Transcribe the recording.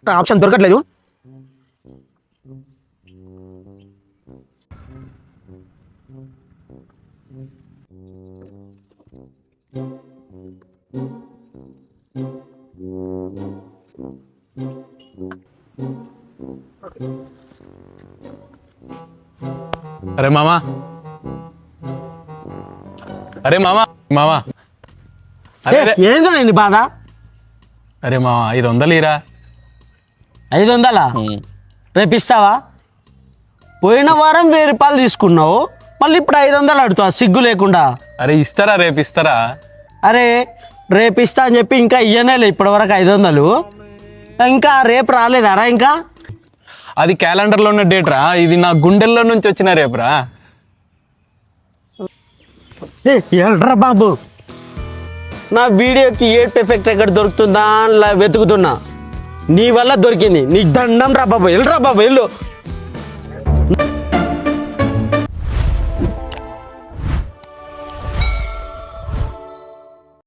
Option దొరకట్లేదు. అరే మామా, అరే మామా, మామా, అరే ఏందో నీ బాధ? అరే మామా 500 ఇరా. 500 రేపు ఇస్తావా? పోయిన వారం 1000 రూపాయలు తీసుకున్నావు, మళ్ళీ ఇప్పుడు 500 అడుగుతావు సిగ్గు లేకుండా. అరే ఇస్తారా, రేపు ఇస్తారా? అరే రేపు ఇస్తా అని చెప్పి ఇంకా ఇయ్యనేలే ఇప్పటి వరకు 500. ఇంకా రేపు రాలేదారా? ఇంకా అది క్యాలెండర్లో ఉన్న డేట్ రా, ఇది నా గుండెల్లో నుంచి వచ్చిన రేపురా. ఎల్రా బాబు, నా వీడియోకి ఏడ్ ఎఫెక్ట్ ఎక్కడ దొరుకుతుందా అని వెతుకుతున్నా, నీ వల్ల దొరికింది. నీకు దండం రా బాబు, వెళ్ళరా బాబు వెళ్ళు.